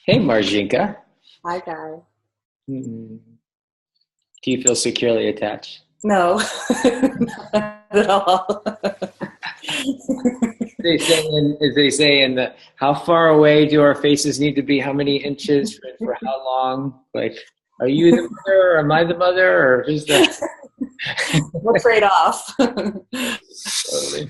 Hey, Marjinka. Hi, Guy. Mm. Do you feel securely attached? No, not at all. They say in the how far away do our faces need to be? How many inches for how long? Like, are you the mother or am I the mother or who's the? We'll trade off. Totally.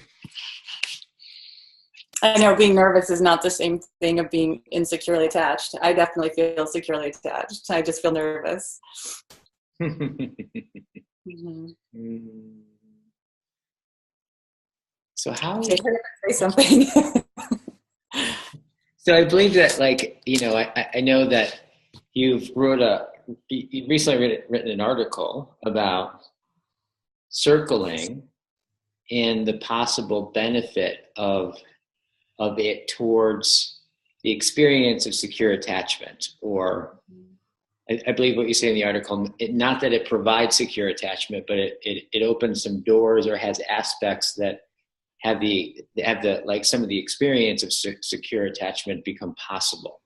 I know being nervous is not the same thing of being insecurely attached. I definitely feel securely attached. I just feel nervous. Mhm. So how? Okay, say something. So I believe that, like, I know that you recently written an article about circling and the possible benefit of it towards the experience of secure attachment, or I believe what you say in the article, not that it provides secure attachment, but it opens some doors or has aspects that have the like some of the experience of secure attachment become possible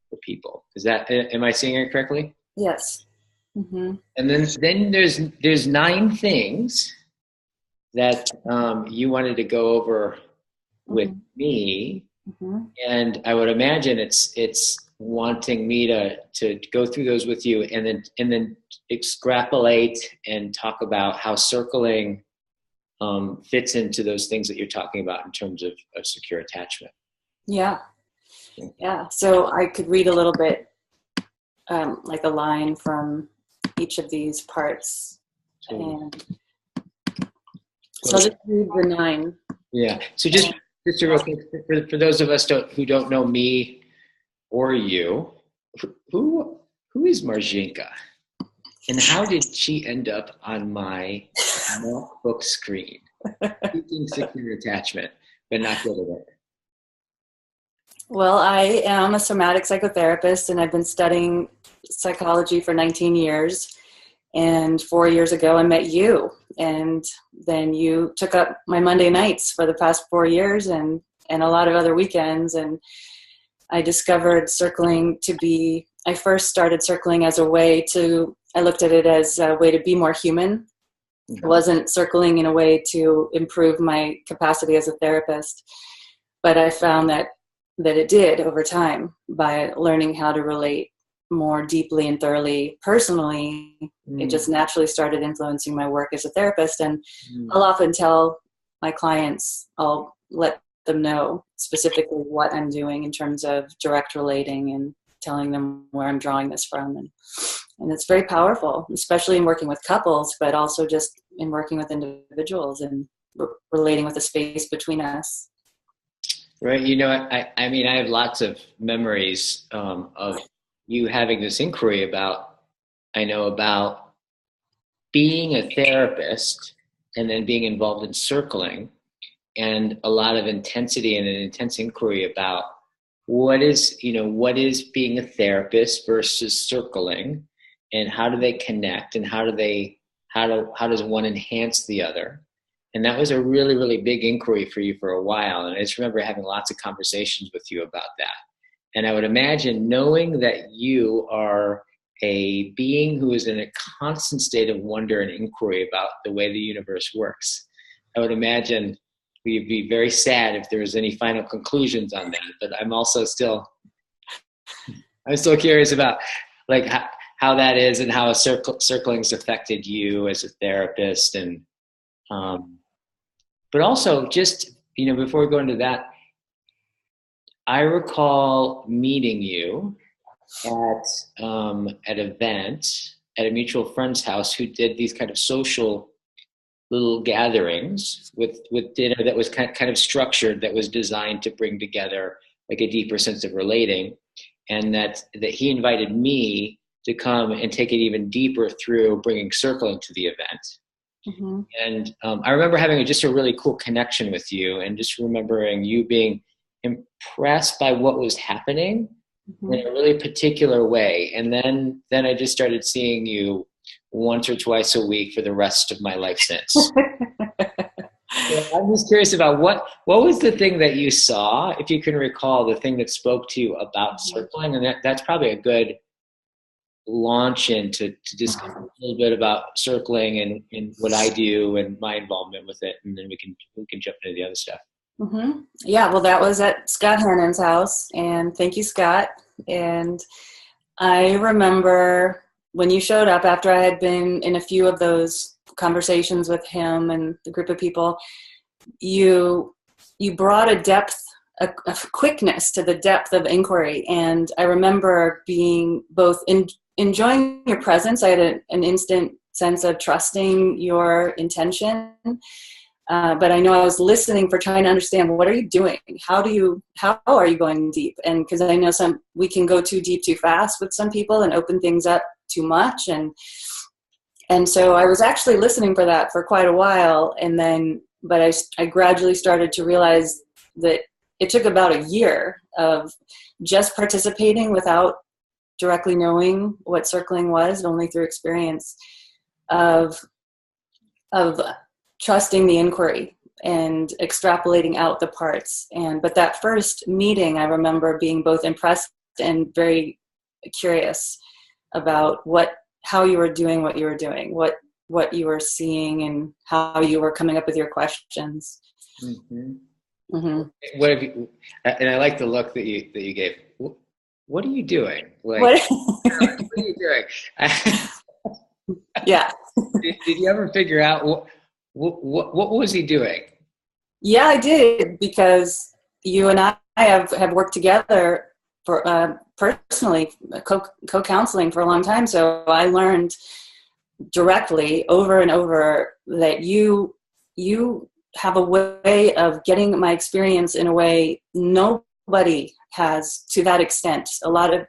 for people. Is that, am I seeing it correctly? Yes. Hmm. And then there's 9 things that you wanted to go over with Hmm. me, Hmm. and I would imagine it's wanting me to go through those with you, and then extrapolate and talk about how circling fits into those things that you're talking about in terms of secure attachment. Yeah. Yeah. So I could read a little bit, like a line from each of these parts. Totally. And so I'll just read the 9. Yeah. So just a real quick, for those of us who don't know me or you, who who is Marjinka, and how did she end up on my MacBook screen? Seeking secure attachment, but not good at it. Well, I am a somatic psychotherapist and I've been studying psychology for 19 years. And 4 years ago, I met you. And then you took up my Monday nights for the past 4 years and a lot of other weekends. And I discovered circling to be, I first started circling as a way to, I looked at it as a way to be more human. I wasn't circling in a way to improve my capacity as a therapist, but I found that it did over time by learning how to relate more deeply and thoroughly personally. It just naturally started influencing my work as a therapist. And I'll often tell my clients, I'll let them know specifically what I'm doing in terms of direct relating and telling them where I'm drawing this from. And it's very powerful, especially in working with couples, but also just in working with individuals and relating with the space between us. Right. I mean, I have lots of memories of you having this inquiry about being a therapist and then being involved in circling, and a lot of intensity and an intense inquiry about what is being a therapist versus circling, and how do they connect, and how does one enhance the other. And that was a really, really big inquiry for you for a while. And I just remember having lots of conversations with you about that. And I would imagine, knowing that you are a being who is in a constant state of wonder and inquiry about the way the universe works, I would imagine we'd be very sad if there was any final conclusions on that. But I'm still curious about, like, how that is, and how circling's affected you as a therapist. And but also, just, before we go into that, I recall meeting you at an event at a mutual friend's house who did these kind of social little gatherings with dinner that was kind of structured, that was designed to bring together like a deeper sense of relating, and that he invited me to come and take it even deeper through bringing circling to the event. Mm-hmm. And I remember having just a really cool connection with you, and just remembering you being impressed by what was happening in a really particular way. And then I just started seeing you once or twice a week for the rest of my life since. I'm just curious about what was the thing that you saw, if you can recall, the thing that spoke to you about circling, and that's probably a good launch into to discuss a little bit about circling and what I do and my involvement with it, and then we can jump into the other stuff. Mm-hmm. Yeah, well, that was at Scott Hannon's house, and thank you, Scott. And I remember when you showed up after I had been in a few of those conversations with him and the group of people, you brought a depth, a quickness to the depth of inquiry. And I remember being both enjoying your presence. I had an instant sense of trusting your intention. But I know I was listening for trying to understand, what are you doing? How are you going deep? And because I know we can go too deep too fast with some people and open things up too much. And so I was actually listening for that for quite a while. And then, but I gradually started to realize that it took about a year of just participating without directly knowing what circling was, only through experience of trusting the inquiry and extrapolating out the parts. But that first meeting, I remember being both impressed and very curious about how you were doing what you were doing, what you were seeing, and how you were coming up with your questions. Mm-hmm. Mm-hmm. What have you? And I like the look that you gave. What are you doing? Like, what are you doing? Yeah. Did you ever figure out what was he doing? Yeah, I did, because you and I have worked together for personally, co-counseling for a long time. So I learned directly over and over that you have a way of getting my experience in a way nobody has to that extent. A lot of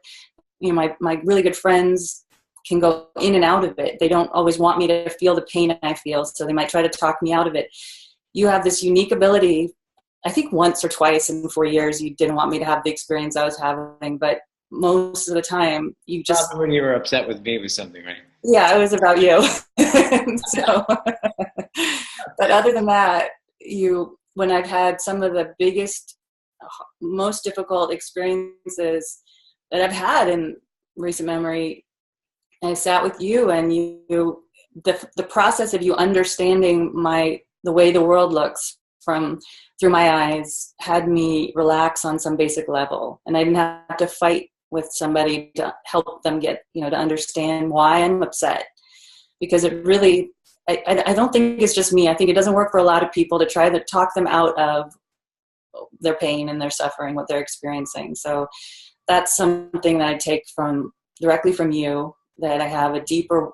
my really good friends can go in and out of it. They don't always want me to feel the pain I feel, so they might try to talk me out of it. You have this unique ability. I think once or twice in 4 years you didn't want me to have the experience I was having, but most of the time you just... Probably when you were upset with me with something, right? Yeah, it was about you. So, but other than that, when I've had some of the biggest, most difficult experiences that I've had in recent memory, I sat with you, and the process of you understanding the way the world looks through my eyes had me relax on some basic level, and I didn't have to fight with somebody to help them get to understand why I'm upset, because it really, I don't think it's just me. I think it doesn't work for a lot of people to try to talk them out of their pain and their suffering, what they're experiencing. So that's something that I take directly from you, that I have a deeper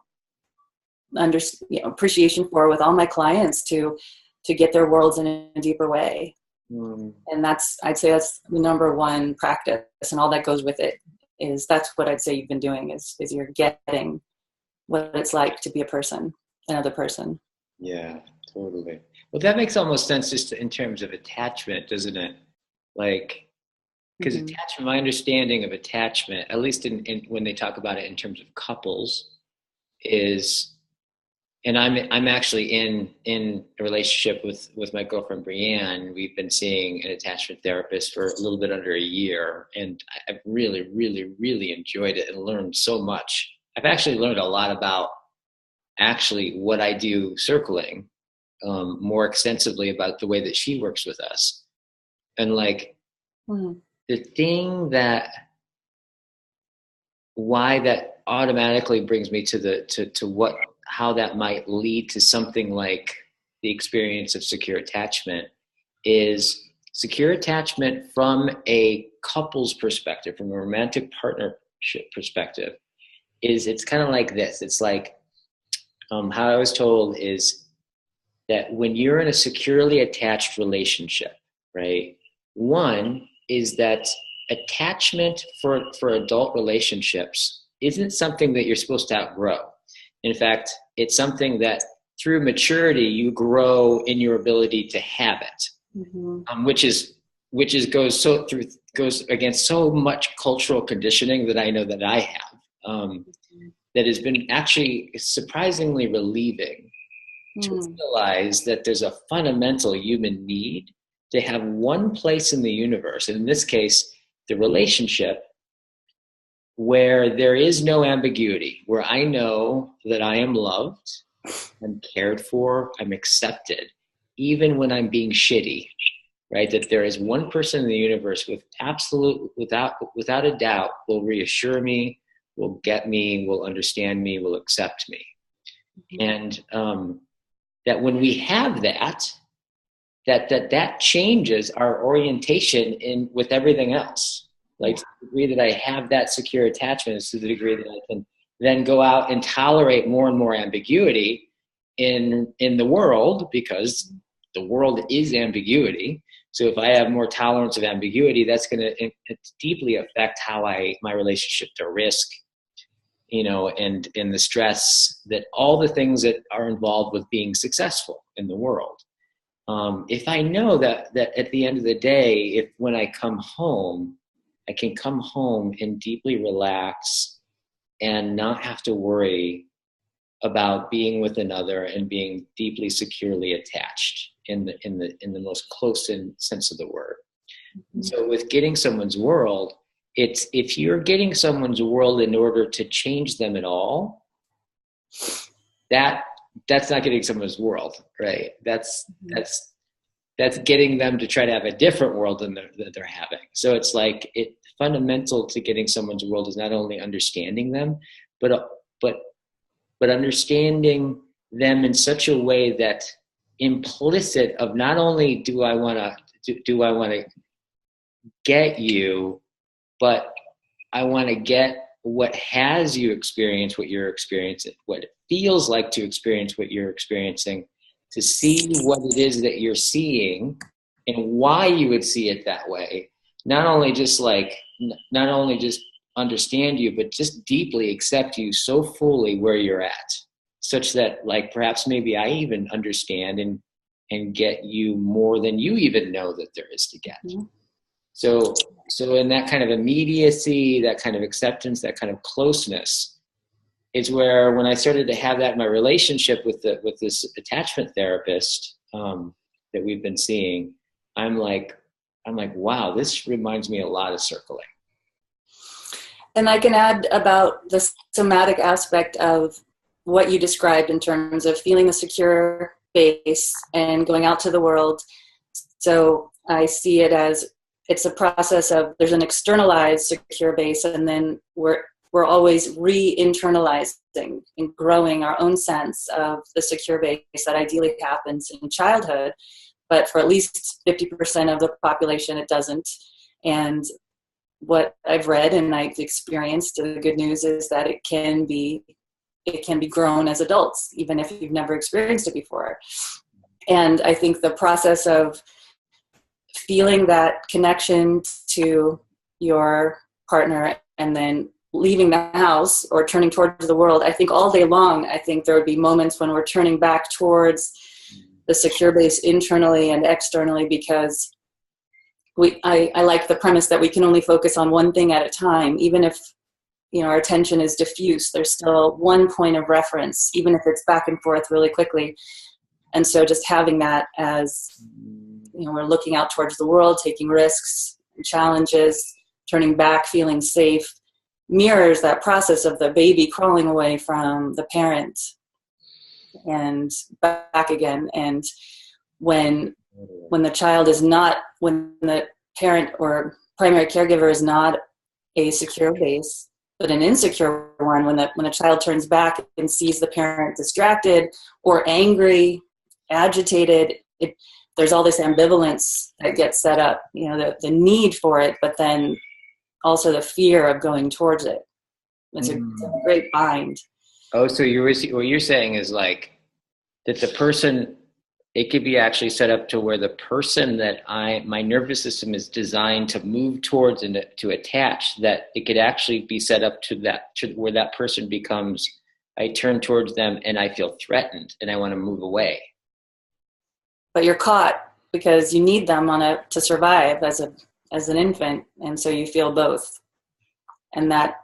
appreciation for with all my clients to get their worlds in a deeper way. And I'd say that's the number one practice, and all that goes with it that's what I'd say you've been doing is you're getting what it's like to be another person. Yeah, totally. Well, that makes almost sense just in terms of attachment, doesn't it? Like, because attachment, my understanding of attachment, at least in when they talk about it in terms of couples, is, and I'm actually in a relationship with my girlfriend Brianne. We've been seeing an attachment therapist for a little bit under a year, and I've really, really, really enjoyed it and learned so much. I've actually learned a lot about actually what I do circling, more extensively about the way that she works with us, and like the thing why that automatically brings me to how that might lead to something like the experience of secure attachment is secure attachment from a couple's perspective, from a romantic partnership perspective, it's kind of like this. It's like, how I was told is that when you're in a securely attached relationship, right? One is that attachment for adult relationships isn't something that you're supposed to outgrow. In fact, it's something that through maturity you grow in your ability to have it, which goes against so much cultural conditioning that I know that I have, that has been actually surprisingly relieving to realize that there's a fundamental human need to have one place in the universe, and in this case, the relationship, where there is no ambiguity, where I know that I am loved, I'm cared for, I'm accepted, even when I'm being shitty, right? That there is one person in the universe without a doubt, will reassure me, will get me, will understand me, will accept me. And that when we have that changes our orientation with everything else. Like, to the degree that I have that secure attachment is to the degree that I can then go out and tolerate more and more ambiguity in the world, because the world is ambiguity. So if I have more tolerance of ambiguity, that's going to deeply affect how my relationship to risk, and the stress, that all the things that are involved with being successful in the world. If I know that at the end of the day, when I come home, I can come home and deeply relax and not have to worry about being with another and being deeply securely attached in the most close sense of the word. Mm-hmm. So with getting someone's world, it's, if you're getting someone's world in order to change them at all, that's not getting someone's world, right? That's getting them to try to have a different world than they're having. So it's like, fundamental to getting someone's world is not only understanding them, but understanding them in such a way that implicit of, not only do I want to get you, but I want to get what has you experience what you're experiencing, what it feels like to experience what you're experiencing, to see what it is that you're seeing and why you would see it that way. Not only just understand you, but just deeply accept you so fully where you're at, such that, like, perhaps maybe I even understand and get you more than you even know that there is to get. Mm-hmm. So in that kind of immediacy, that kind of acceptance, that kind of closeness is where, when I started to have that in my relationship with this attachment therapist that we've been seeing, I'm like, wow, this reminds me a lot of circling. And I can add about the somatic aspect of what you described in terms of feeling a secure base and going out to the world. So I see it as, it's a process of, there's an externalized secure base, and then we're always re-internalizing and growing our own sense of the secure base that ideally happens in childhood. But for at least 50% of the population, it doesn't. And what I've read and I've experienced, the good news is that it can be grown as adults, even if you've never experienced it before. And I think the process of feeling that connection to your partner and then leaving the house or turning towards the world, I think all day long, I think there would be moments when we're turning back towards the secure base internally and externally, because I like the premise that we can only focus on one thing at a time. Even if our attention is diffuse, there's still one point of reference, even if it's back and forth really quickly. And so just having that as, we're looking out towards the world, taking risks and challenges, turning back, feeling safe, mirrors that process of the baby crawling away from the parent and back again. And when the child is not, when the parent or primary caregiver is not a secure base, but an insecure one, when a child turns back and sees the parent distracted or angry, agitated, there's all this ambivalence that gets set up, the need for it, but then also the fear of going towards it. It's a great bind. Oh, so what you're saying is like that the person, it could be actually set up to where the person that my nervous system is designed to move towards and to attach, that it could actually be set up to where that person becomes, I turn towards them and I feel threatened and I want to move away. But you're caught because you need them to survive as an infant, and so you feel both. And that,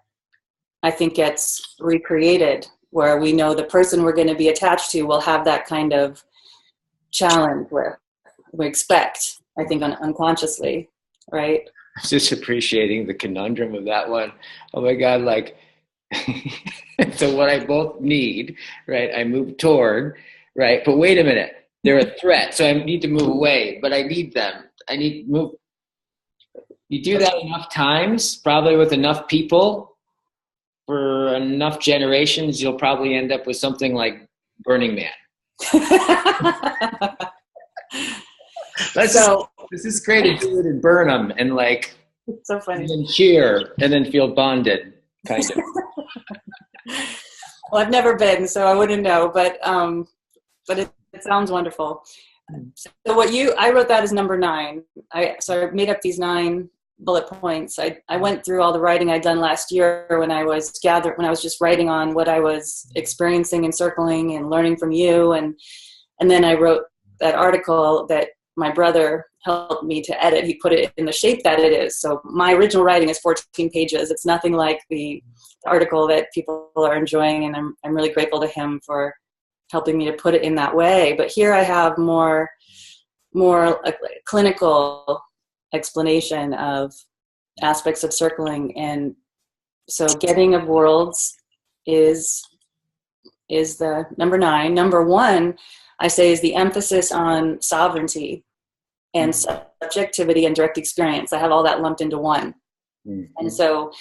I think, gets recreated where we know the person we're going to be attached to will have that kind of challenge where we expect, I think, unconsciously, right? Just appreciating the conundrum of that one. Oh my God, like, so what I both need, right? I move toward, right? But wait a minute, they're a threat, so I need to move away, but I need them. I need to move. You do that enough times, probably with enough people, for enough generations, you'll probably end up with something like Burning Man. This is great to do it and burn them and like, it's so funny. And then cheer and then feel bonded, kind of. Well, I've never been, so I wouldn't know, but it sounds wonderful. So I wrote that as number 9. So I made up these 9 bullet points. I went through all the writing I'd done last year when I was just writing on what I was experiencing and circling and learning from you, and then I wrote that article that my brother helped me to edit. He put it in the shape that it is. So my original writing is 14 pages. It's nothing like the article that people are enjoying, and I'm really grateful to him for helping me to put it in that way. But here I have more a clinical explanation of aspects of circling. And so getting of worlds is the number 9. Number 1, I say, is the emphasis on sovereignty and subjectivity and direct experience. I have all that lumped into one. Mm-hmm. And so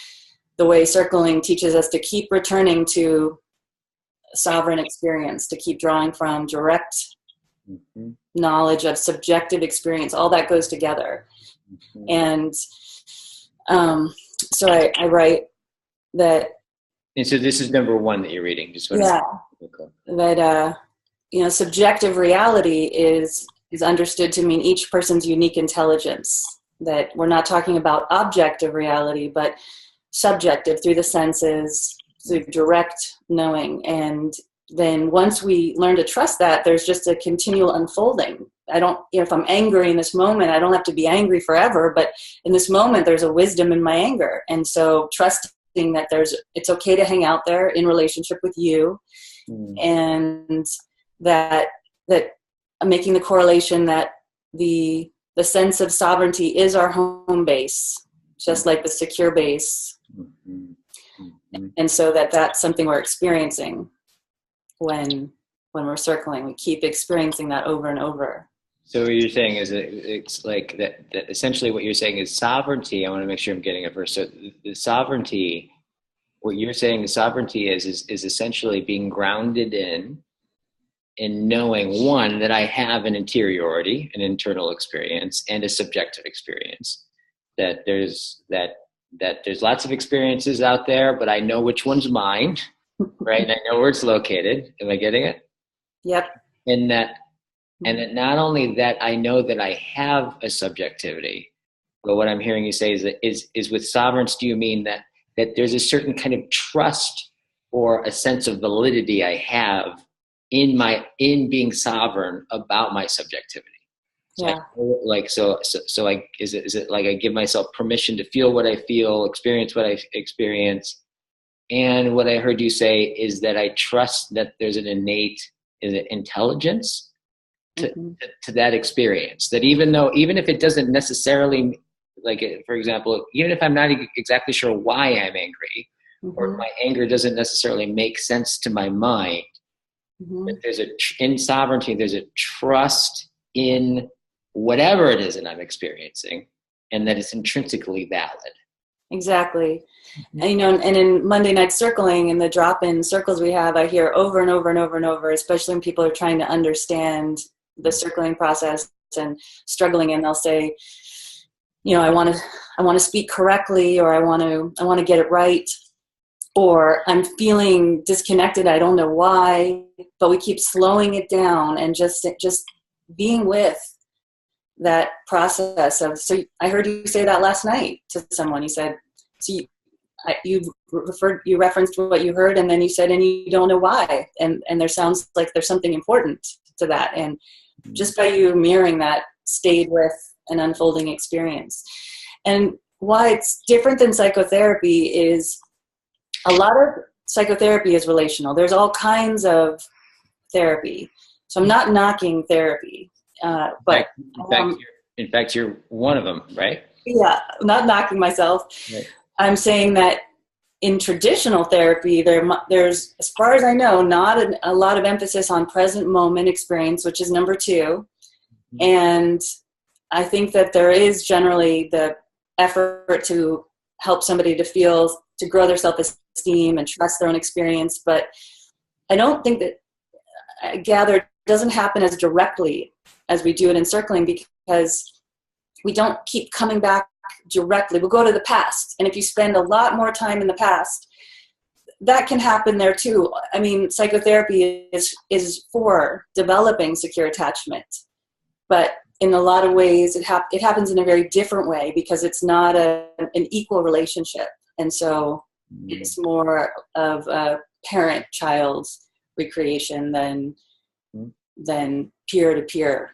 the way circling teaches us to keep returning to sovereign experience, to keep drawing from direct knowledge of subjective experience, all that goes together. And so I write that. And so this is number 1 that you're reading. Just that subjective reality is understood to mean each person's unique intelligence. That we're not talking about objective reality, but subjective through the senses, through direct knowing. And then once we learn to trust that, there's just a continual unfolding. If I'm angry in this moment, I don't have to be angry forever, but in this moment, there's a wisdom in my anger. And so trusting that it's okay to hang out there in relationship with you, and that making the correlation that the sense of sovereignty is our home base, just like the secure base. And so that's something we're experiencing when we're circling. We keep experiencing that over and over. So what you're saying is it's like that essentially what you're saying is sovereignty. I want to make sure I'm getting it first. So the sovereignty, what you're saying the sovereignty is essentially being grounded in knowing, one, that I have an interiority, an internal experience, and a subjective experience. That there's lots of experiences out there, but I know which one's mine, right? And I know where it's located. Am I getting it? Yep. And that not only that I know that I have a subjectivity, but what I'm hearing you say is with sovereignty, do you mean that there's a certain kind of trust or a sense of validity I have in being sovereign about my subjectivity? Yeah. Is it like I give myself permission to feel what I feel, experience what I experience, and what I heard you say is that I trust that there's an innate intelligence to that experience. That even if it doesn't necessarily, like for example, even if I'm not exactly sure why I'm angry, or my anger doesn't necessarily make sense to my mind, but in sovereignty there's a trust in whatever it is that I'm experiencing, and that it's intrinsically valid. Exactly. And, and in Monday Night Circling and the drop-in circles we have, I hear over and over and over and over, especially when people are trying to understand the circling process and struggling, and they'll say, I want to speak correctly, or I want to get it right, or I'm feeling disconnected, I don't know why, but we keep slowing it down and just being with that process of. So I heard you say that last night to someone. You said, so you referenced what you heard, and then you said, and you don't know why, and there sounds like there's something important to that, and just by you mirroring that, stayed with an unfolding experience. And why it's different than psychotherapy is a lot of psychotherapy is relational. There's all kinds of therapy. So I'm not knocking therapy, but in fact, you're one of them, right? Yeah, I'm not knocking myself. Right. I'm saying that in traditional therapy, there's, as far as I know, not a lot of emphasis on present moment experience, which is number 2. Mm-hmm. And I think that there is generally the effort to help somebody to grow their self-esteem and trust their own experience. But I don't think that, I gather, it doesn't happen as directly as we do it in circling, because we don't keep coming back directly. We'll go to the past. And if you spend a lot more time in the past, that can happen there too. I mean, psychotherapy is for developing secure attachment. But in a lot of ways, it happens in a very different way, because it's not an equal relationship. And so it's more of a parent-child recreation than peer-to-peer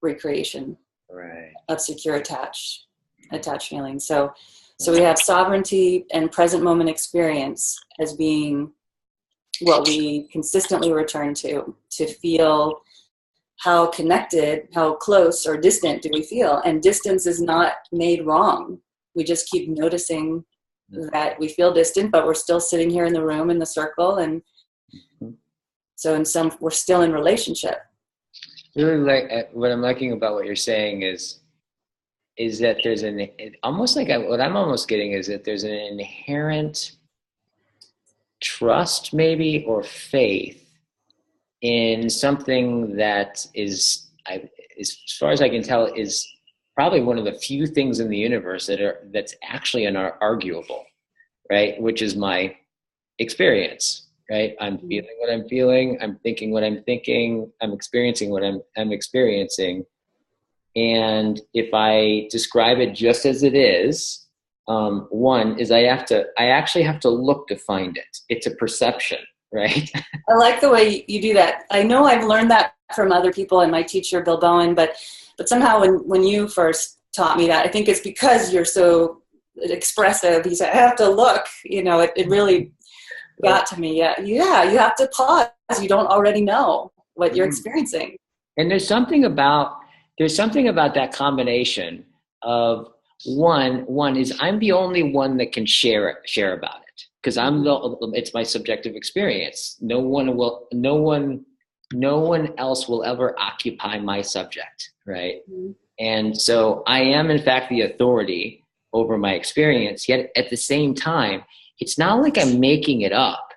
recreation. Right. Of secure attached feelings. So we have sovereignty and present moment experience as being what we consistently return to feel how connected, how close or distant do we feel. And distance is not made wrong. We just keep noticing that we feel distant, but we're still sitting here in the room in the circle. And so we're still in relationship. Really, what I'm liking about what you're saying is that there's what I'm almost getting is that there's an inherent trust, maybe, or faith in something that is, as far as I can tell, is probably one of the few things in the universe that's actually unarguable, right? Which is my experience. Right? I'm feeling what I'm feeling. I'm thinking what I'm thinking. I'm experiencing what I'm experiencing. And if I describe it just as it is, one is I actually have to look to find it. It's a perception, right? I like the way you do that. I know I've learned that from other people and my teacher, Bill Bowen, but somehow when you first taught me that, I think it's because you're so expressive. You said, I have to look, it really got to me. Yeah, you have to pause. You don't already know what you're experiencing. And there's something about that combination of one is I'm the only one that can share about it, because it's my subjective experience. No one else will ever occupy my subject, right? Mm-hmm. And so I am in fact the authority over my experience, yet at the same time, it's not like I'm making it up.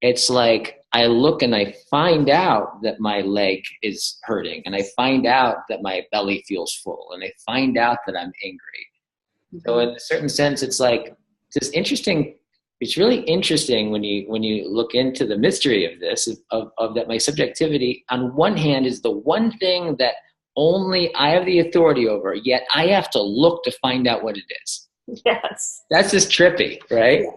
It's like I look and I find out that my leg is hurting, and I find out that my belly feels full, and I find out that I'm angry. Mm-hmm. So in a certain sense, it's like this interesting. It's really interesting when you look into the mystery of this, of that my subjectivity on one hand is the one thing that only I have the authority over, yet I have to look to find out what it is. Yes. That's just trippy, right? Yeah.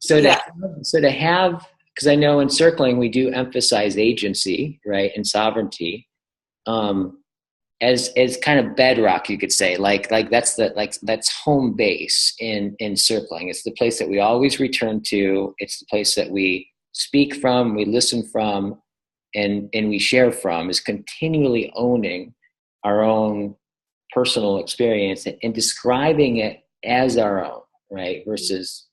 So to have, because I know in circling we do emphasize agency, right, and sovereignty, as kind of bedrock, you could say, like that's home base in circling. It's the place that we always return to. It's the place that we speak from, we listen from, and we share from. Is continually owning our own personal experience and describing it as our own, right, versus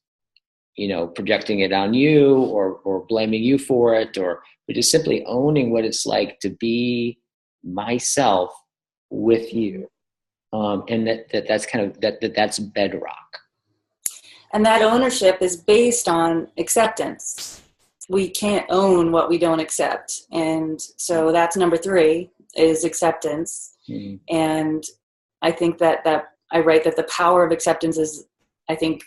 projecting it on you or blaming you for it, or just simply owning what it's like to be myself with you. And that's kind of, that's bedrock. And that ownership is based on acceptance. We can't own what we don't accept. And so that's number 3 is acceptance. Mm-hmm. And I think that I write that the power of acceptance is, I think,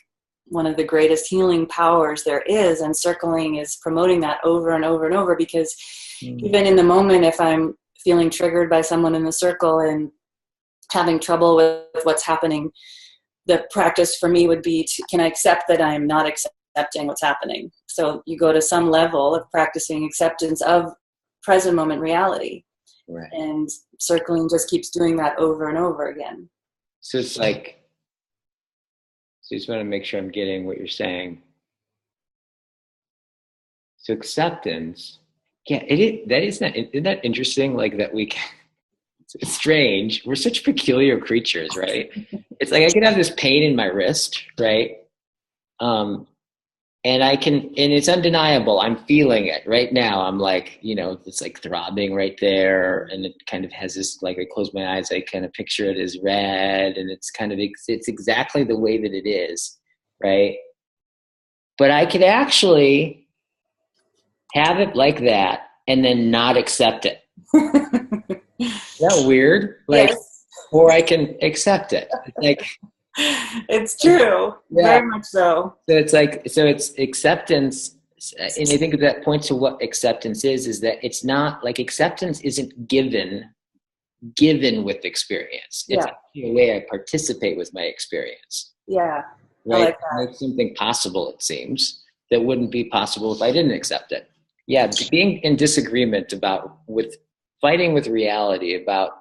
one of the greatest healing powers there is, and circling is promoting that over and over and over, because even in the moment, if I'm feeling triggered by someone in the circle and having trouble with what's happening, the practice for me would be can I accept that I'm not accepting what's happening? So you go to some level of practicing acceptance of present moment reality. Right. And circling just keeps doing that over and over again. So it's like, so I just want to make sure I'm getting what you're saying. So acceptance, yeah, isn't that interesting? Like that we can, it's strange. We're such peculiar creatures, right? It's like I could have this pain in my wrist, right? Um, and it's undeniable. I'm feeling it right now. I'm like, it's like throbbing right there, and it kind of has this, like, I close my eyes, I kind of picture it as red, and it's exactly the way that it is, right? But I could actually have it like that and then not accept it. Is that weird? Like, Yes. or I can accept it. It's like, it's true. yeah. Very much so. So it's acceptance. And I think that points to what acceptance is that it's not like acceptance isn't given with experience. It's Yeah. a way I participate with my experience. Yeah. Right? I like that. Make something possible, it seems, that wouldn't be possible if I didn't accept it. Yeah, being in disagreement with fighting with reality about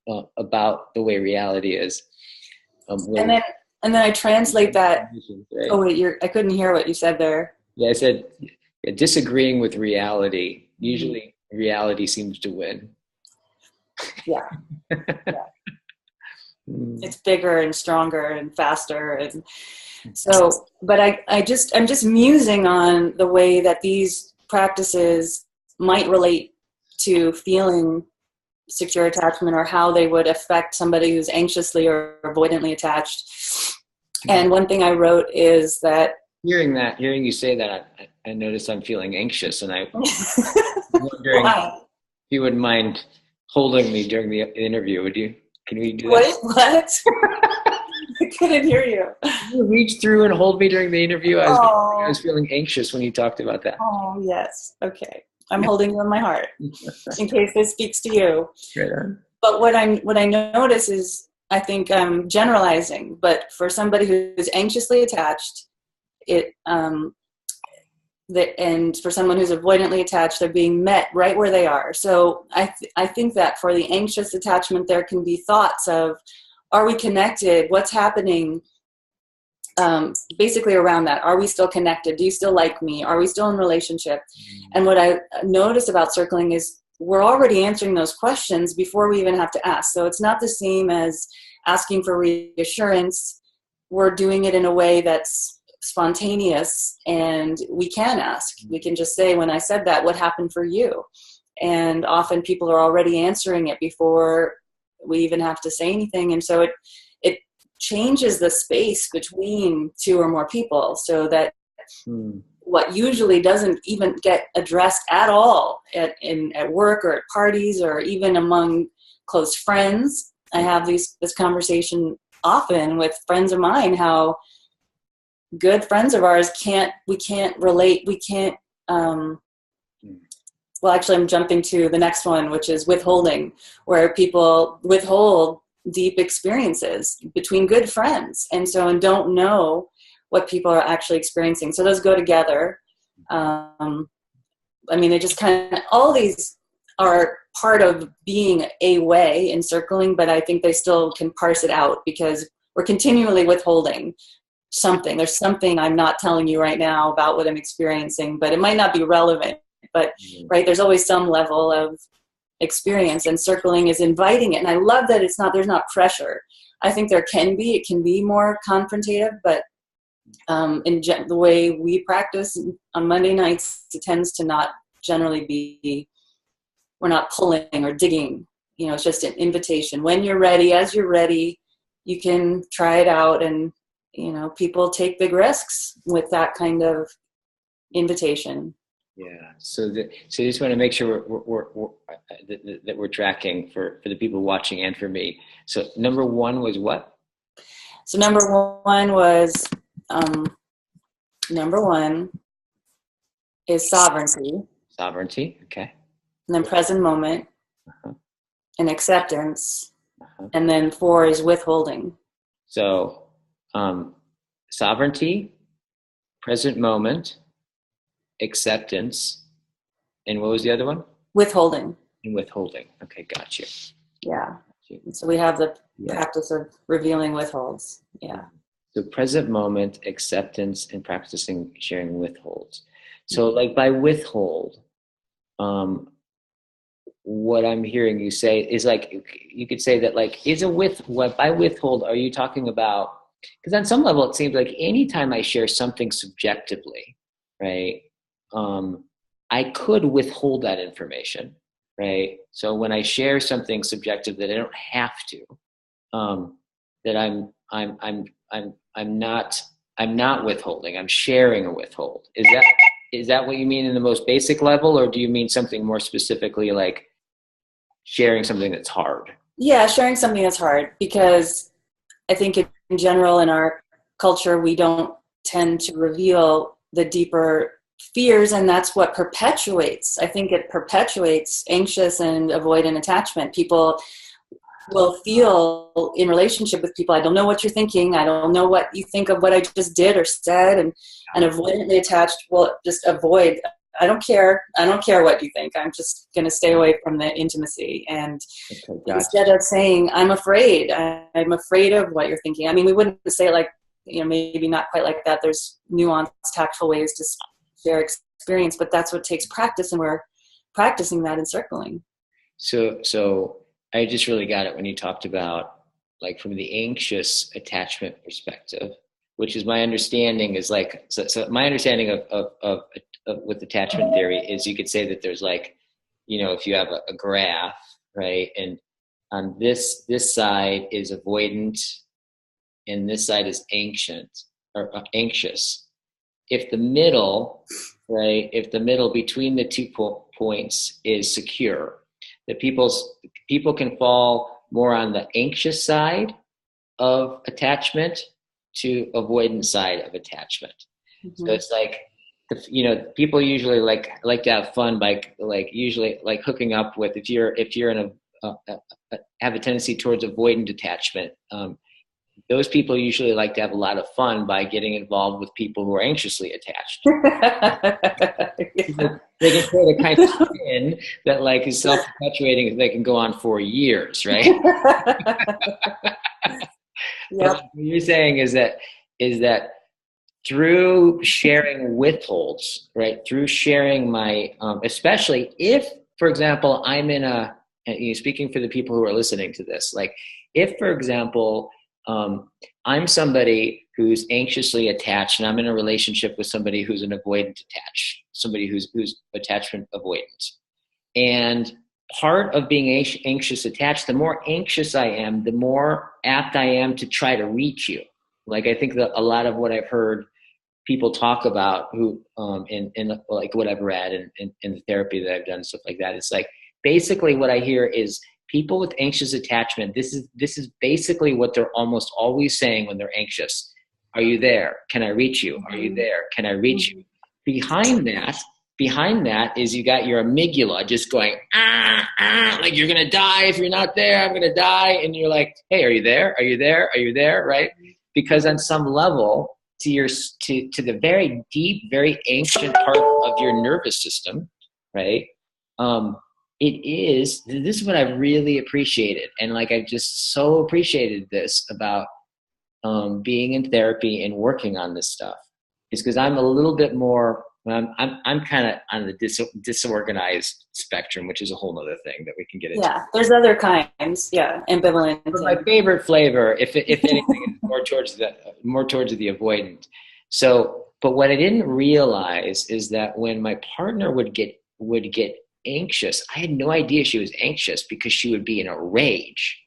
the way reality is. And then I translate that. Right? Oh wait, I couldn't hear what you said there. Yeah, I said disagreeing with reality. Usually, reality seems to win. Yeah. Yeah. It's bigger and stronger and faster, and so. But I'm just musing on the way that these practices might relate to feeling secure attachment, or how they would affect somebody who's anxiously or avoidantly attached. And one thing I wrote is that hearing you say that, I notice I'm feeling anxious, and I'm wondering if you wouldn't mind holding me during the interview. Would you? Can we do that? What? I couldn't hear you. Can you reach through and hold me during the interview? I was feeling anxious when you talked about that. Oh, yes. Okay. I'm holding you in my heart in case this speaks to you. Right on. But what I notice is, I think I'm generalizing, but for somebody who's anxiously attached, and for someone who's avoidantly attached, they're being met right where they are. So I think that for the anxious attachment, there can be thoughts of, are we connected? What's happening? Basically around that. Are we still connected? Do you still like me? Are we still in relationship? And what I noticed about circling is we're already answering those questions before we even have to ask. So it's not the same as asking for reassurance. We're doing it in a way that's spontaneous, and we can ask. We can just say, when I said that, what happened for you? And often people are already answering it before we even have to say anything. And so it changes the space between two or more people, so that what usually doesn't even get addressed at all at work or at parties or even among close friends. I have this conversation often with friends of mine, how good friends of ours we can't relate. Well, actually, I'm jumping to the next one, which is withholding, where people withhold deep experiences between good friends, and don't know what people are actually experiencing. So those go together. They just kind of, all these are part of being a way in circling, but I think they still can parse it out, because we're continually withholding something. There's something I'm not telling you right now about what I'm experiencing, but it might not be relevant. But right, there's always some level of experience, and circling is inviting it. And I love that there's not pressure. I think it can be more confrontative, but the way we practice on Monday nights, it tends to not generally be, we're not pulling or digging. It's just an invitation. When you're ready, as you're ready, you can try it out. And people take big risks with that kind of invitation. Yeah. So you just want to make sure that we're tracking for the people watching and for me. So number one was what? So number one is sovereignty. Sovereignty. Okay. And then present moment, and acceptance. And then 4 is withholding. So sovereignty, present moment, acceptance, and what was the other one? Withholding. And withholding. Okay, got you. Yeah. So we have the practice of revealing withholds. Yeah. So present moment, acceptance, and practicing sharing withholds. So like by withhold, what I'm hearing you say is like, you could say that like, what by withhold, are you talking about, because on some level, it seems like anytime I share something subjectively, right, I could withhold that information, right? So when I share something subjective that I don't have to, that I'm not withholding. I'm sharing a withhold. Is that what you mean in the most basic level, or do you mean something more specifically like sharing something that's hard? Yeah, sharing something that's hard, because I think in general in our culture we don't tend to reveal the deeper fears, and that's what perpetuates. I think it perpetuates anxious and avoidant attachment. People will feel in relationship with people, I don't know what you're thinking, I don't know what you think of what I just did or said, and avoidantly attached will just avoid. I don't care what you think, I'm just going to stay away from the intimacy. And Okay, gotcha. instead of saying I'm afraid of what you're thinking, I mean, we wouldn't say it like, maybe not quite like that, there's nuanced, tactful ways to share experience, but that's what takes practice, and we're practicing that in circling. So I just really got it when you talked about like from the anxious attachment perspective, which is my understanding is like, so my understanding of with attachment theory is you could say that there's like, if you have a graph, right? And on this side is avoidant and this side is anxious. If the middle, right, if the middle between the 2 points is secure, that people can fall more on the anxious side of attachment to avoidant side of attachment. Mm-hmm. So it's like, people usually like to have fun by usually hooking up with, if you're in have a tendency towards avoidant attachment. Those people usually like to have a lot of fun by getting involved with people who are anxiously attached. Yeah. They can create a kind of spin that like is self-perpetuating, they can go on for years, right? Yep. What you're saying is that through sharing withholds, right? Through sharing my, especially if, for example, I'm in speaking for the people who are listening to this, like if, for example, I'm somebody who's anxiously attached and I'm in a relationship with somebody who's an avoidant attached, somebody who's attachment avoidant. And part of being anxious attached, the more anxious I am, the more apt I am to try to reach you. Like I think that a lot of what I've heard people talk about who in like what I've read and in the therapy that I've done, stuff like that, it's like basically what I hear is people with anxious attachment, this is basically what they're almost always saying when they're anxious. Are you there? Can I reach you? Are you there? Can I reach you? Behind that is you got your amygdala just going, like you're going to die if you're not there, I'm going to die. And you're like, hey, are you there? Are you there? Are you there? Right? Because on some level, to the very deep, very ancient part of your nervous system, right? This is what I've really appreciated. And like, I've just so appreciated this about being in therapy and working on this stuff, is because I'm a little bit more, I'm kind of on the disorganized spectrum, which is a whole other thing that we can get into. Yeah, there's other kinds. Yeah, ambivalent. But my favorite flavor, if anything, is more towards the avoidant. So, but what I didn't realize is that when my partner would get anxious, I had no idea she was anxious because she would be in a rage.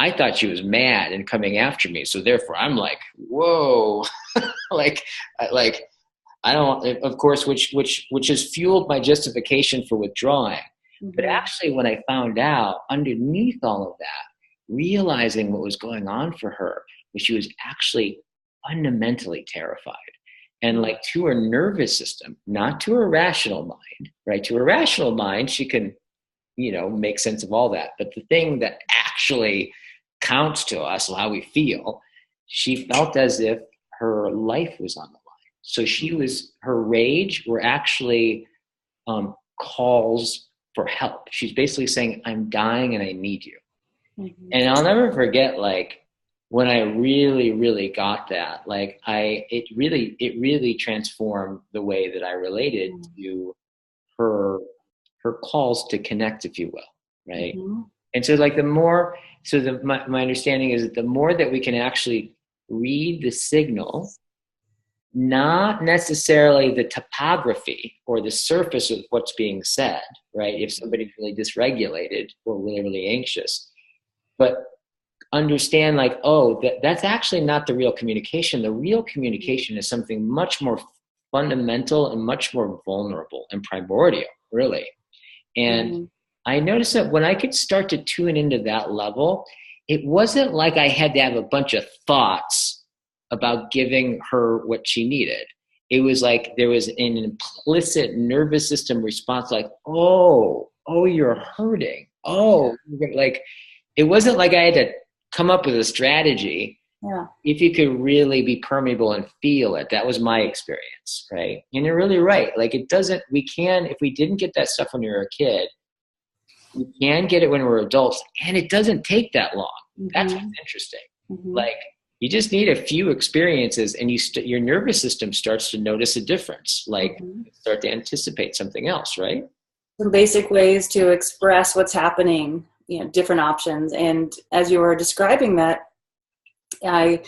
I thought she was mad and coming after me. So therefore I'm like, whoa, like I don't, of course, which has fueled my justification for withdrawing. Mm-hmm. But actually when I found out underneath all of that, realizing what was going on for her, was she was actually fundamentally terrified. And like to her nervous system, not to her rational mind, right? To her rational mind, she can, make sense of all that. But the thing that actually counts to us, how we feel, she felt as if her life was on the line. So her rage were actually calls for help. She's basically saying, I'm dying and I need you. Mm-hmm. And I'll never forget, like, when I really, really got that, like it really transformed the way that I related to her, her calls to connect, if you will, right? Mm-hmm. And so like the more, so my understanding is that the more that we can actually read the signal, not necessarily the topography or the surface of what's being said, right? If somebody's really dysregulated or really, really anxious, but understand like, oh, that's actually not the real communication. The real communication is something much more fundamental and much more vulnerable and primordial, really. And Mm-hmm. I noticed that when I could start to tune into that level, it wasn't like I had to have a bunch of thoughts about giving her what she needed. It was like there was an implicit nervous system response, like, oh, you're hurting. Oh, like it wasn't like I had to come up with a strategy. Yeah. If you could really be permeable and feel it, that was my experience, right? And you're really right. Like it doesn't, we can, if we didn't get that stuff when you were a kid, we can get it when we're adults, and it doesn't take that long. Mm-hmm. That's what's interesting. Mm-hmm. Like you just need a few experiences, and your nervous system starts to notice a difference. Like start to anticipate something else, right? Some basic ways to express what's happening, different options. And as you were describing that, I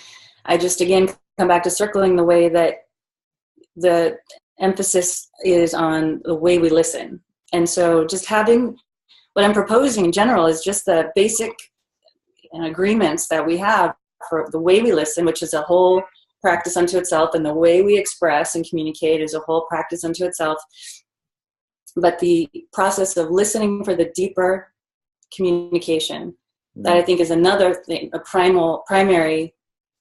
just again come back to circling the way that the emphasis is on the way we listen. And so just having what I'm proposing in general is just the basic agreements that we have for the way we listen, which is a whole practice unto itself, and the way we express and communicate is a whole practice unto itself. But the process of listening for the deeper communication, that I think is another thing, a primary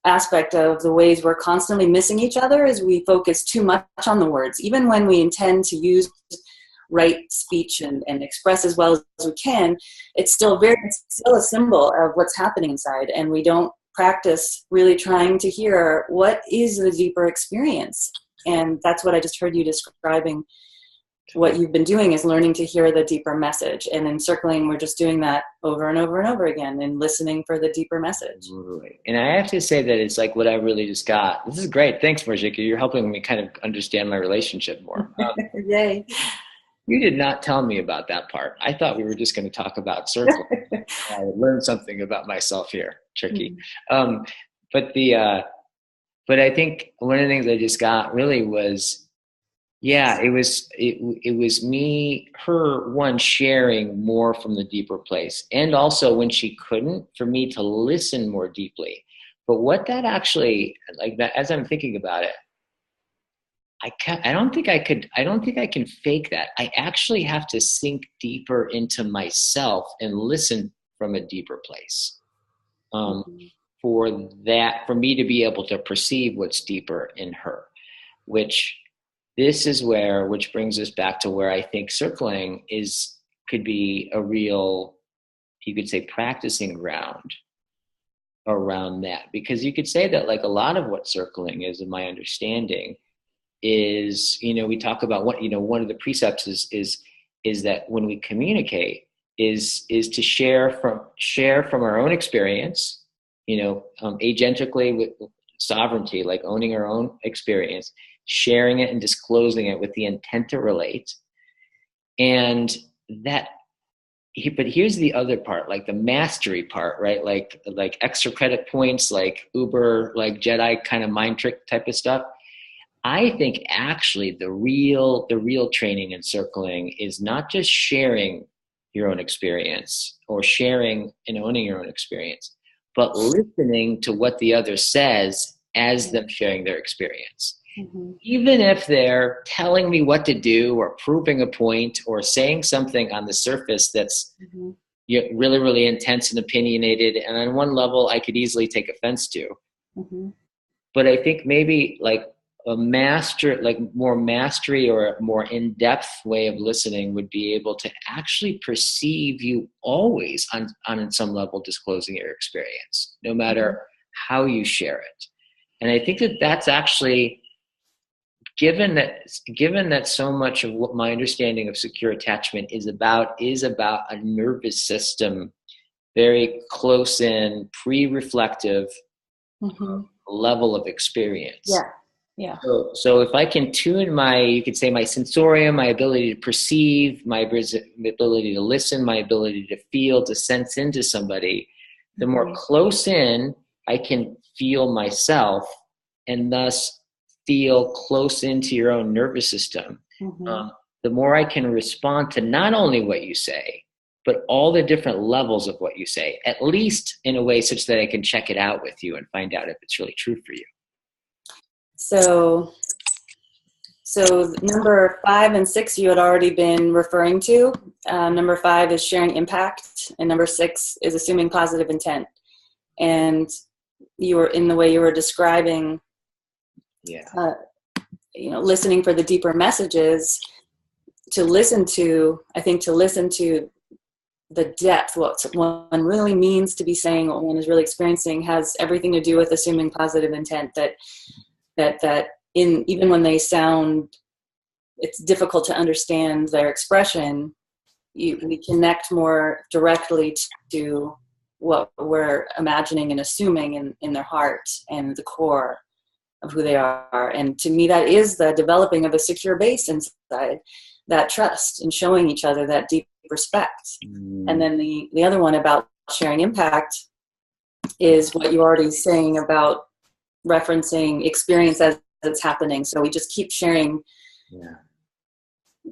aspect of the ways we're constantly missing each other, is we focus too much on the words. Even when we intend to use right speech and express as well as we can, it's still a symbol of what's happening inside, and we don't practice really trying to hear what is the deeper experience. And that's what I just heard you describing. What you've been doing is learning to hear the deeper message, and in circling, we're just doing that over and over and over again and listening for the deeper message. And I have to say that it's like what I really just got. This is great. Thanks, Marjika. You're helping me kind of understand my relationship more. Yay. You did not tell me about that part. I thought we were just going to talk about circling. I would learn something about myself here. Tricky. But I think one of the things I just got really was, yeah, it was her one sharing more from the deeper place, and also when she couldn't, for me to listen more deeply. But what that actually, like that, as I'm thinking about it, I don't think I can fake that. I actually have to sink deeper into myself and listen from a deeper place. For me to be able to perceive what's deeper in her, which brings us back to where I think circling could be a real, you could say, practicing ground around that. Because you could say that like a lot of what circling is, in my understanding, is, we talk about what, one of the precepts is that when we communicate is to share from our own experience, agentically with sovereignty, like owning our own experience, sharing it and disclosing it with the intent to relate. And that, but here's the other part, like the mastery part, right? Like extra credit points, like Uber, like Jedi kind of mind trick type of stuff. I think actually the real training in circling is not just sharing your own experience or sharing and owning your own experience, but listening to what the other says as them sharing their experience. Mm-hmm. Even if they're telling me what to do or proving a point or saying something on the surface that's really, really intense and opinionated, and on one level I could easily take offense to. Mm-hmm. But I think maybe like more mastery or a more in-depth way of listening would be able to actually perceive you always on some level disclosing your experience, no matter how you share it. And I think that's actually, given that so much of what my understanding of secure attachment is about a nervous system, very close in, pre-reflective, Mm-hmm. level of experience. Yeah. Yeah. So if I can tune you could say my sensorium, my ability to perceive, my ability to listen, my ability to feel, to sense into somebody, the more close in I can feel myself, and thus feel close into your own nervous system, Mm-hmm. the more I can respond to not only what you say, but all the different levels of what you say, at least in a way such that I can check it out with you and find out if it's really true for you. So number 5 and 6 you had already been referring to. Number 5 is sharing impact, and number 6 is assuming positive intent. And you were, in the way you were describing, listening for the deeper messages, to listen to the depth, what one really means to be saying, what one is really experiencing, has everything to do with assuming positive intent. That even when they sound, it's difficult to understand their expression, we connect more directly to what we're imagining and assuming in their heart and the core of who they are. And to me, that is the developing of a secure base inside, that trust and showing each other that deep respect. And then the other one about sharing impact is what you're already saying about referencing experience as it's happening. So we just keep sharing. Yeah.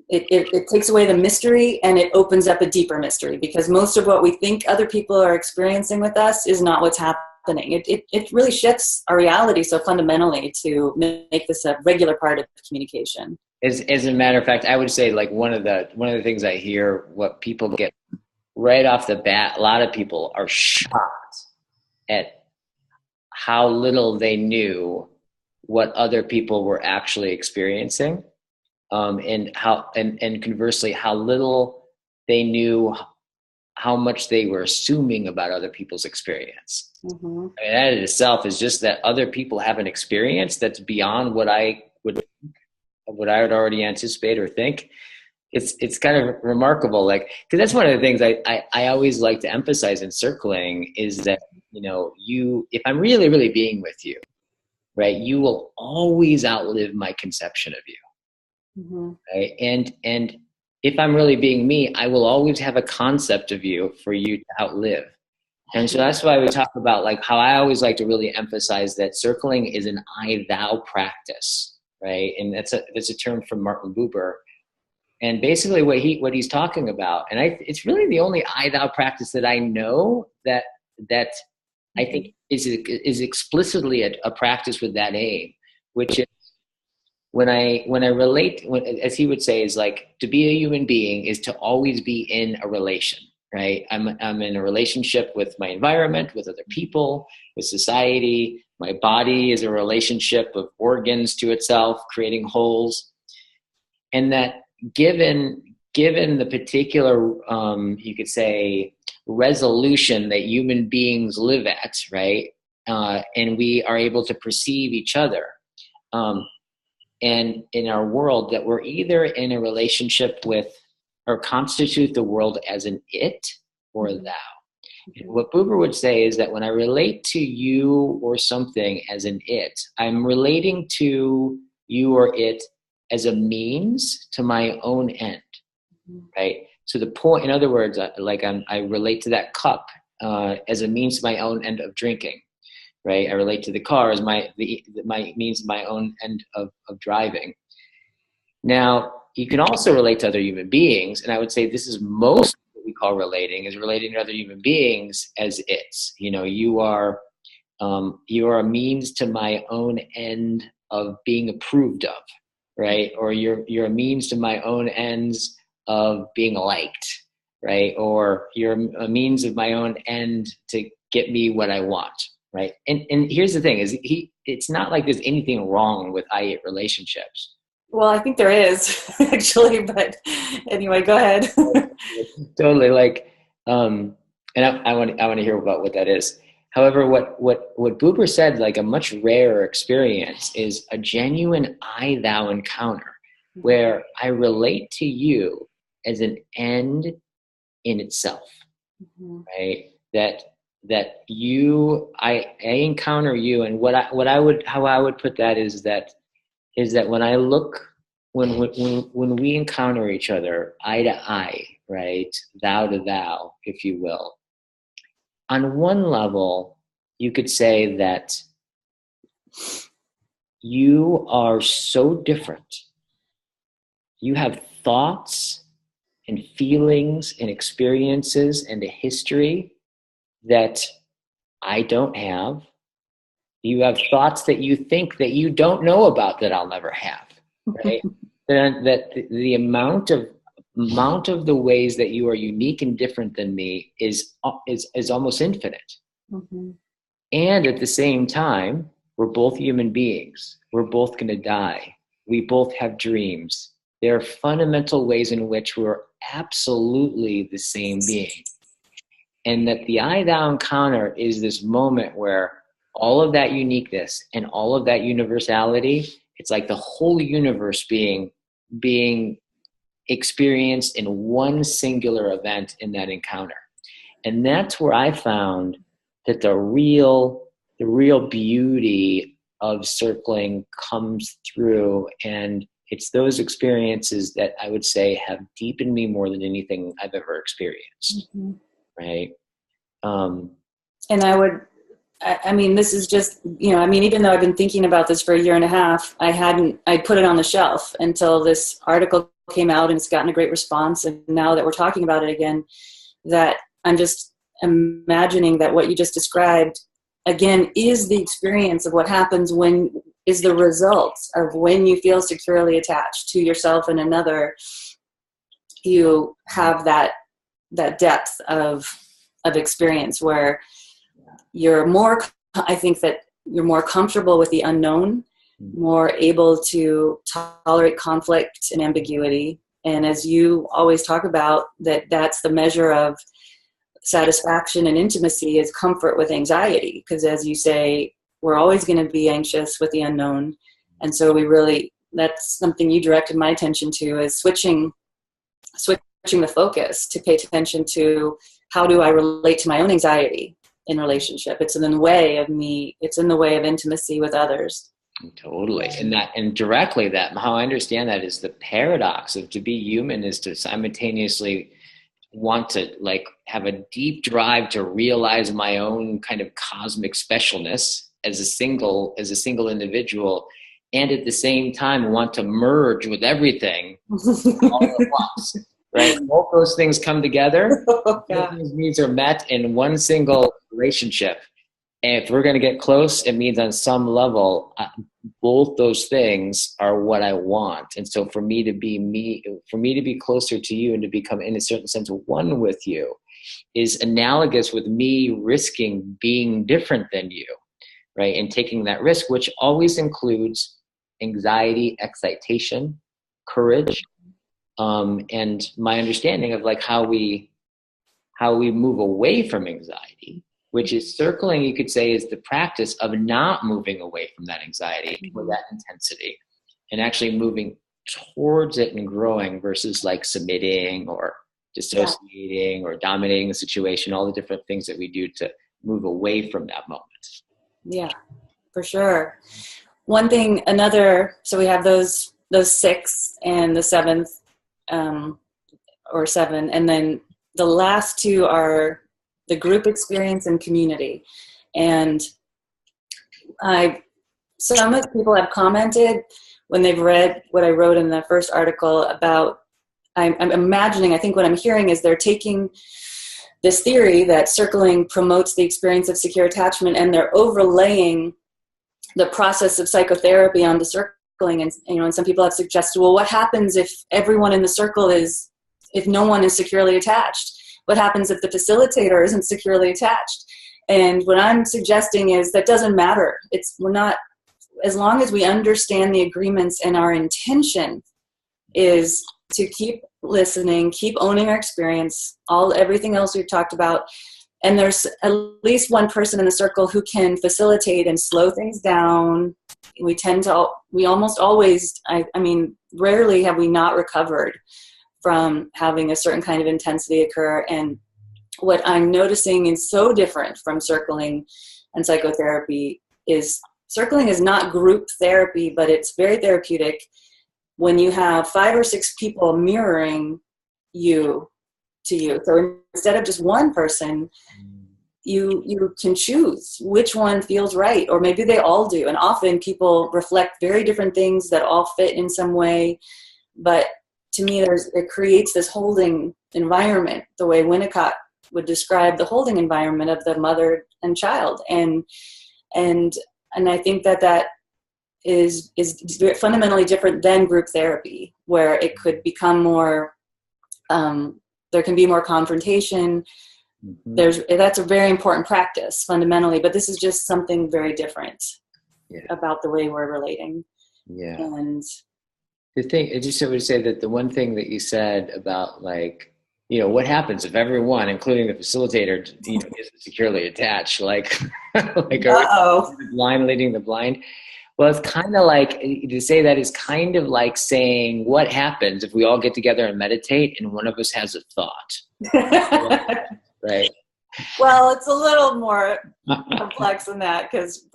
It takes away the mystery, and it opens up a deeper mystery, because most of what we think other people are experiencing with us is not what's happening. It really shifts our reality so fundamentally to make this a regular part of communication. As a matter of fact, I would say, like, one of the things I hear, what people get right off the bat, a lot of people are shocked at how little they knew what other people were actually experiencing, and conversely, how little they knew how much they were assuming about other people's experience. Mm-hmm. I mean, that in itself is just that other people have an experience that's beyond what I would already anticipate or think. It's kind of remarkable, like, because that's one of the things I always like to emphasize in circling is that, if I'm really, really being with you, right, you will always outlive my conception of you. Mm-hmm. Right? And if I'm really being me, I will always have a concept of you for you to outlive. And so that's why we talk about, like, how I always like to really emphasize that circling is an I-thou practice, right? And that's a term from Martin Buber. And basically what he's talking about, and it's really the only I-thou practice that I know that I think is explicitly a practice with that aim, which is when I relate, as he would say, is like, to be a human being is to always be in a relation, right? I'm in a relationship with my environment, with other people, with society. My body is a relationship of organs to itself, creating wholes. And that given the particular, you could say, resolution that human beings live at, right? And we are able to perceive each other. And in our world, that we're either in a relationship with, or constitute the world as an it or thou. And what Buber would say is that when I relate to you or something as an it, I'm relating to you or it as a means to my own end, right? So the point, in other words, like I relate to that cup as a means to my own end of drinking. Right, I relate to the car as my means my own end of driving. Now, you can also relate to other human beings, and I would say this is most what we call relating, is relating to other human beings as it's. You are a means to my own end of being approved of, right? Or you're a means to my own ends of being liked, right? Or you're a means of my own end to get me what I want. Right. And here's the thing is it's not like there's anything wrong with I-it relationships. Well, I think there is actually, but anyway, go ahead. Totally. Like, and I want to hear about what that is. However, what Buber said, like, a much rarer experience is a genuine I-thou encounter where I relate to you as an end in itself, right? I encounter you, and how I would put that is that when I look, when we encounter each other eye to eye, right, thou to thou, if you will, on one level, you could say that you are so different. You have thoughts and feelings and experiences and a history that I don't have. You have thoughts that you think that you don't know about that I'll never have, right? That the amount of the ways that you are unique and different than me is almost infinite. Mm-hmm. And at the same time, we're both human beings. We're both going to die. We both have dreams. There are fundamental ways in which we're absolutely the same being. And that the I-thou encounter is this moment where all of that uniqueness and all of that universality, it's like the whole universe being experienced in one singular event in that encounter. And that's where I found that the real beauty of circling comes through. And it's those experiences that I would say have deepened me more than anything I've ever experienced. Mm-hmm. Right. And I mean, this is just, even though I've been thinking about this for a year and a half, I put it on the shelf until this article came out, and it's gotten a great response. And now that we're talking about it again, that I'm just imagining that what you just described, again, is the experience of what happens is the result of when you feel securely attached to yourself and another. You have that depth of experience where I think that you're more comfortable with the unknown, more able to tolerate conflict and ambiguity. And as you always talk about, that's the measure of satisfaction and intimacy is comfort with anxiety. Because as you say, we're always going to be anxious with the unknown. And so that's something you directed my attention to, is switching the focus to pay attention to how do I relate to my own anxiety in relationship. It's in the way of me. It's in the way of intimacy with others. Totally. And directly how I understand that is the paradox of to be human is to simultaneously want to have a deep drive to realize my own kind of cosmic specialness as a single individual, and at the same time want to merge with everything all at once. Right? Both those things come together. Those needs are met in one single relationship. And if we're going to get close, it means on some level, both those things are what I want. And so for me to be closer to you and to become, in a certain sense, one with you is analogous with me risking being different than you, right? And taking that risk, which always includes anxiety, excitation, courage, and my understanding of how we move away from anxiety, which is circling, you could say, is the practice of not moving away from that anxiety or that intensity and actually moving towards it and growing versus submitting or dissociating or dominating the situation, all the different things that we do to move away from that moment. Yeah, for sure. One thing, so we have those 6 and the 7th, or 7, and then the last 2 are the group experience and community. And some of the people have commented when they've read what I wrote in the first article about, I'm imagining, I think what I'm hearing is they're taking this theory that circling promotes the experience of secure attachment, and they're overlaying the process of psychotherapy on the circling. And some people have suggested, well, what happens if everyone in the circle if no one is securely attached? What happens if the facilitator isn't securely attached? And what I'm suggesting is that doesn't matter. We're not, as long as we understand the agreements, and our intention is to keep listening, keep owning our experience, everything else we've talked about. And there's at least one person in the circle who can facilitate and slow things down. We almost always, rarely have we not recovered from having a certain kind of intensity occur. And what I'm noticing is so different from circling and psychotherapy is circling is not group therapy, but it's very therapeutic when you have 5 or 6 people mirroring you to you. So instead of just one person, you can choose which one feels right, or maybe they all do. And often people reflect very different things that all fit in some way. But to me, it creates this holding environment, the way Winnicott would describe the holding environment of the mother and child. And I think that is fundamentally different than group therapy, where it could become more, there can be more confrontation. That's a very important practice fundamentally, but this is just something very different about the way we're relating. Yeah. And the thing, I just would say that the one thing that you said about, like, you know, what happens if everyone, including the facilitator, you know, isn't securely attached, like, like are we the blind leading the blind? Well, it's kind of like, to say that is kind of like saying, what happens if we all get together and meditate and one of us has a thought? Right. Well, it's a little more complex than that, because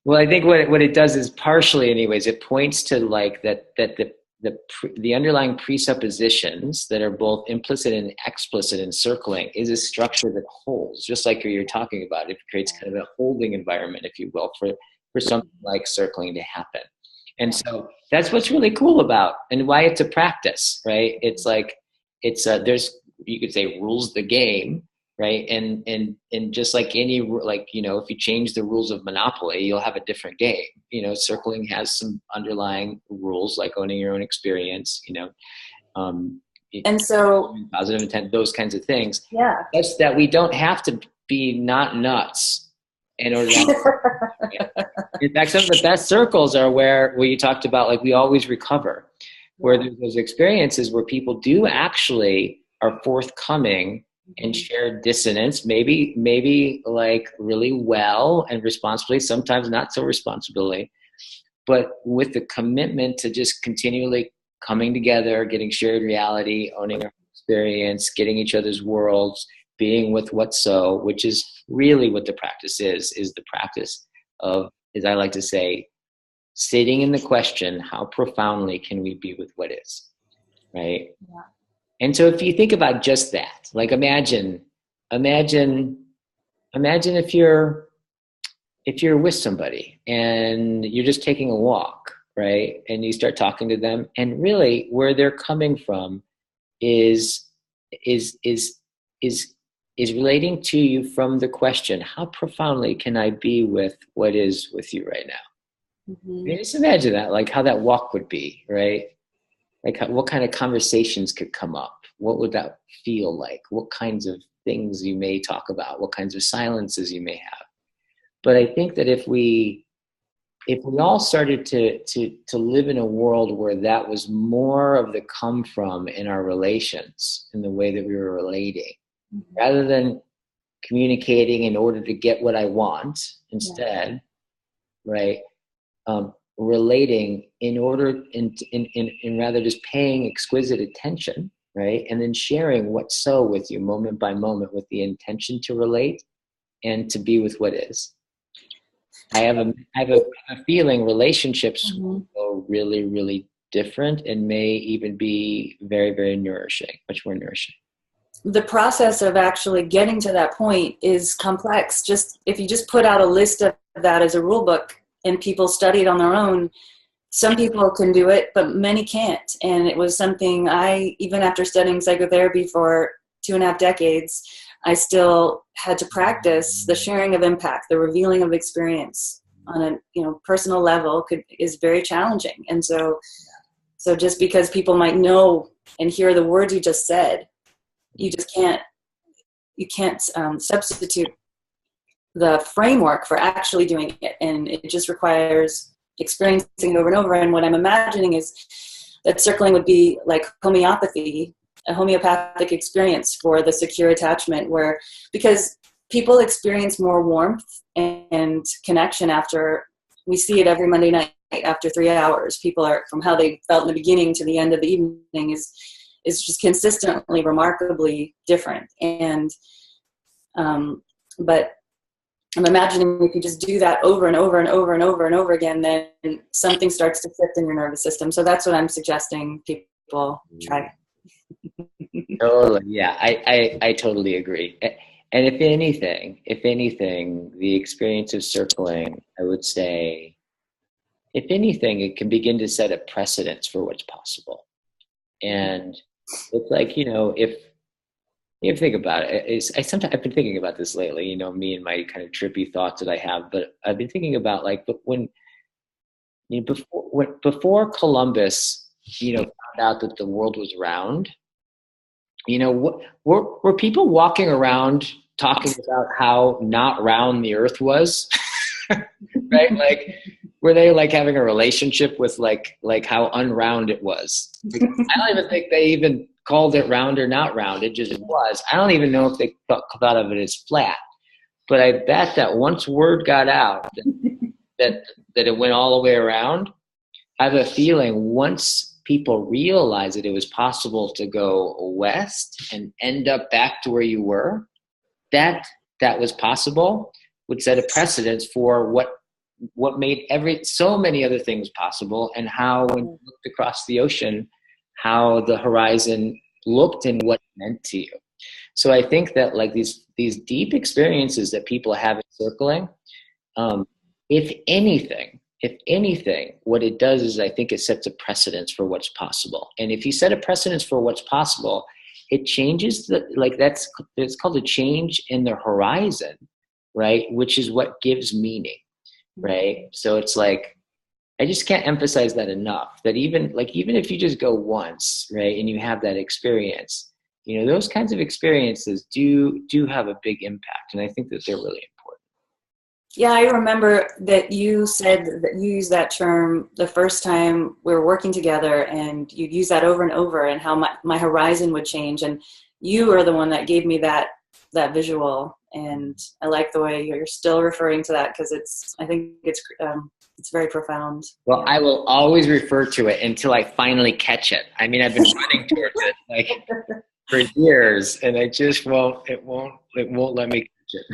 well, I think what it does is, partially anyways, it points to like that the underlying presuppositions that are both implicit and explicit in circling is a structure that holds, just like you're talking about. It creates kind of a holding environment, if you will, for something like circling to happen. And so that's what's really cool about, and why it's a practice, right? It's like, there's, you could say, rules the game, right? And just like any, like, you know, if you change the rules of Monopoly, you'll have a different game. You know, circling has some underlying rules, like owning your own experience, you know, and so positive intent, those kinds of things. Yeah. Such that we don't have to be not nuts in order to, in fact, some of the best circles are where you talked about, like, we always recover, where there's those experiences where people do actually are forthcoming and share dissonance, maybe like really well and responsibly, sometimes not so responsibly, but with the commitment to just continually coming together, getting shared reality, owning our experience, getting each other's worlds, being with what's so, which is really what the practice is the practice of, as I like to say, sitting in the question, how profoundly can we be with what is, right? Yeah. And so if you think about just that, like, imagine if you're with somebody and you're just taking a walk, right? And you start talking to them, and really where they're coming from is relating to you from the question, how profoundly can I be with what is with you right now? Mm-hmm. Just imagine that, like how that walk would be, right? Like what kind of conversations could come up? What would that feel like? What kinds of things you may talk about? What kinds of silences you may have? But I think that if we all started to live in a world where that was more of the come from in our relations, in the way that we were relating, mm-hmm. rather than communicating in order to get what I want, instead, right? Relating in order, in rather just paying exquisite attention, right? And then sharing what's so with you moment by moment, with the intention to relate and to be with what is. I have a feeling relationships mm-hmm. will go really, really different, and may even be very, very nourishing, much more nourishing. The process of actually getting to that point is complex. Just if you just put out a list of that as a rule book and people study it on their own, some people can do it, but many can't. And it was something even after studying psychotherapy for 2.5 decades, I still had to practice. The sharing of impact, the revealing of experience on a personal level is very challenging. And so just because people might know and hear the words you just said, you can't substitute the framework for actually doing it. And it just requires experiencing it over and over. And what I'm imagining is that circling would be like homeopathy, a homeopathic experience for the secure attachment, because people experience more warmth and connection after, we see it every Monday night after 3 hours. People are, from how they felt in the beginning to the end of the evening, is just consistently remarkably different. And But I'm imagining if you just do that over and over and over and over and over again, then something starts to shift in your nervous system. So that's what I'm suggesting people try. Totally. Yeah, I totally agree. And if anything, the experience of circling, I would say, if anything, it can begin to set a precedence for what's possible. And it's like, if you think about it, I've been thinking about this lately, me and my kind of trippy thoughts that I have, but I've been thinking about like, but before Columbus, found out that the world was round, were people walking around talking about how not round the earth was? Right? Like, were they like having a relationship with like how unround it was? I don't even think they even called it round or not round. It just was. I don't even know if they thought of it as flat. But I bet that once word got out that it went all the way around, I have a feeling once people realized that it was possible to go west and end up back to where you were, that was possible, would set a precedence for what made so many other things possible, and how when you looked across the ocean, how the horizon looked and what it meant to you. So I think that like these deep experiences that people have in circling, if anything, what it does is I think it sets a precedence for what's possible. And if you set a precedence for what's possible, it changes it's called a change in the horizon, right? Which is what gives meaning, right? So it's like, I just can't emphasize that enough, that even if you just go once, right, and you have that experience, those kinds of experiences do have a big impact. And I think that they're really important. Yeah, I remember that you said that you used that term the first time we were working together, and you'd use that over and over, and how my horizon would change. And you are the one that gave me that visual. And I like the way you're still referring to that, because I think it's very profound. Well, yeah. I will always refer to it until I finally catch it. I mean, I've been running towards it like for years, and I just won't let me catch it.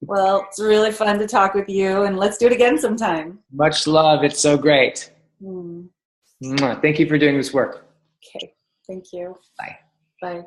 Well, it's really fun to talk with you, and let's do it again sometime. Much love. It's so great. Thank you for doing this work. Okay. Thank you. Bye. Bye.